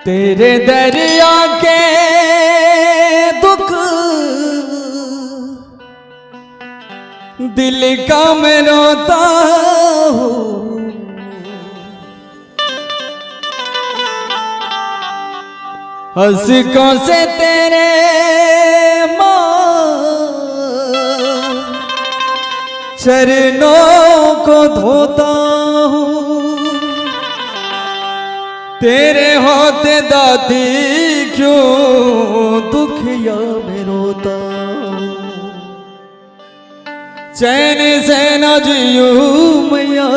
तेरे दरिया के दुख दिल का मैं रोता हूँ, हंसकों से तेरे चरणों को धोता हूँ। तेरे होते दादी क्यों दुखिया में रोता हूँ। चैन से न जियूं मैया,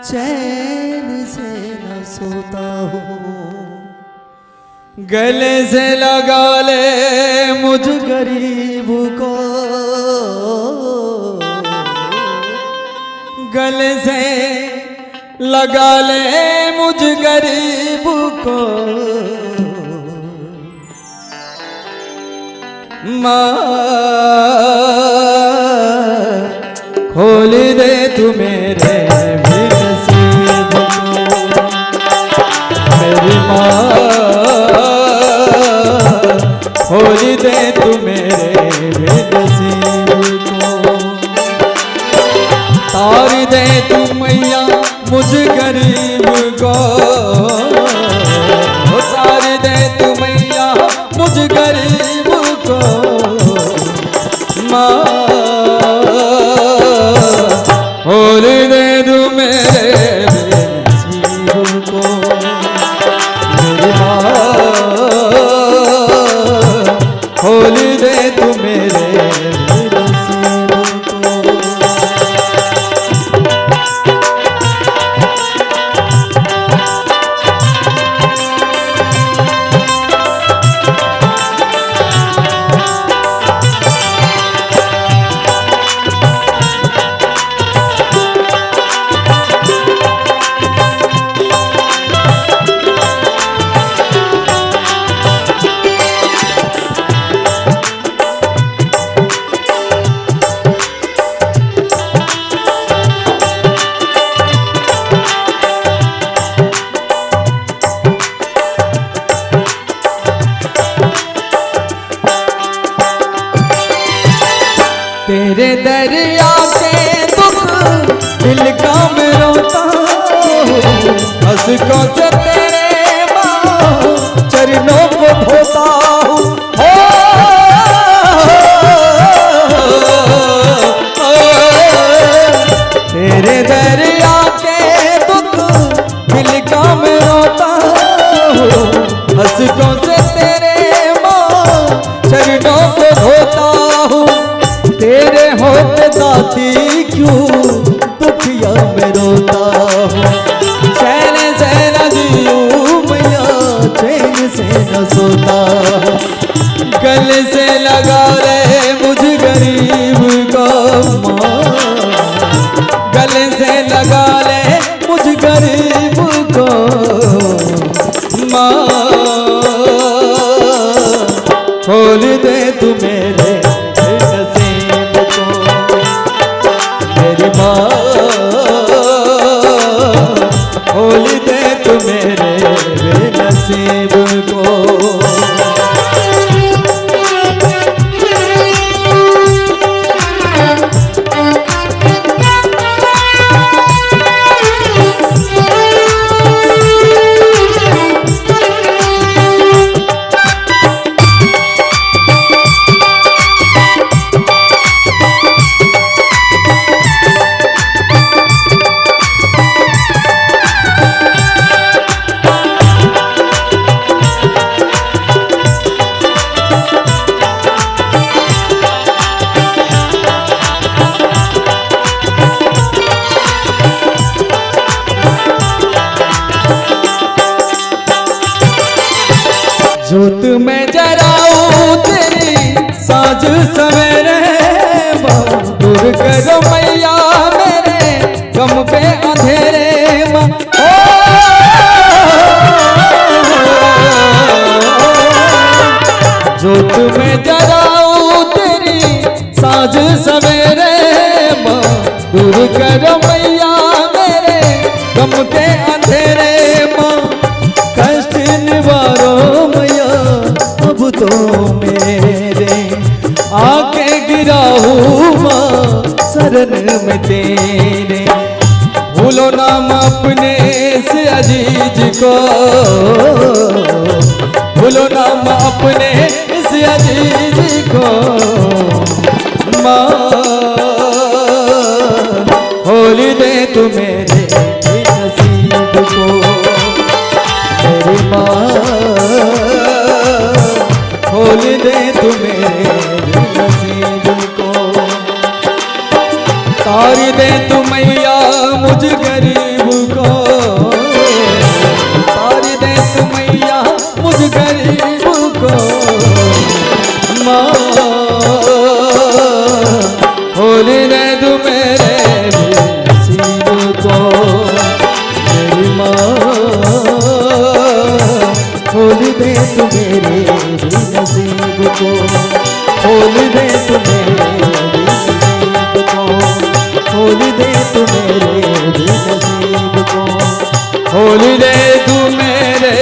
चैन से न सोता हूँ। गले से लगा ले मुझ गरीब को, गले से लगा ले मुझ गरीब को। माँ खोल दे तू मेरे भी नसीब को, मेरी माँ खोल दे तू मेरे भी नसीब को। तार दे तू मैया मुझ गरीब को, तार दे तू मैया मुझ गरीब को। माँ खोल दे तू मेरे नसीब को, मेरी माँ खोल दे तू मेरे नसीब को। तेरे दरिया के दुख दिल का मैं रोता हूँ, हंसकों से तेरे माँ चरणों को धोता हूँ। तेरे दरिया के दुख दिल का मैं रोता हूँ, हंसकों से तेरे माँ चरणों को धोता हूँ। तेरे होते दादी क्यों दुखिया में रोता हूँ। चैन से न जियूं मैया, चैन से न सोता हूँ। गले से लगा ले मुझ गरीब को माँ, गले से लगा ले मुझ गरीब को। माँ खोल दे तू मेरे खोल दे तू मेरे नसीब को। जोत में जराऊं तेरी साँझ सवेरे, दूर करो मैया मेरे गम पे अंधेरे। जोत में जराऊं तेरी साँझ सवेरे, दूर करो मैया मेरे गम के अंधेरे। माँ शरण में तेरे। भूलो नाम अपने से अजीज को, भूलो नाम अपने से अजीज को। माँ खोल दे तू मेरे नसीब को, मेरी माँ खोल दे तू मेरे नसीब को। तार दे तू मैया मुझ गरीब को, तार दे तू मैया मुझ गरीब को। माँ खोल दे तू मेरे नसीब को, मेरी माँ खोल दे तू मेरे नसीब को, खोल दे तू मेरे नसीब को, खोल दे तू मेरे नसीब को, खोल दे तू मेरे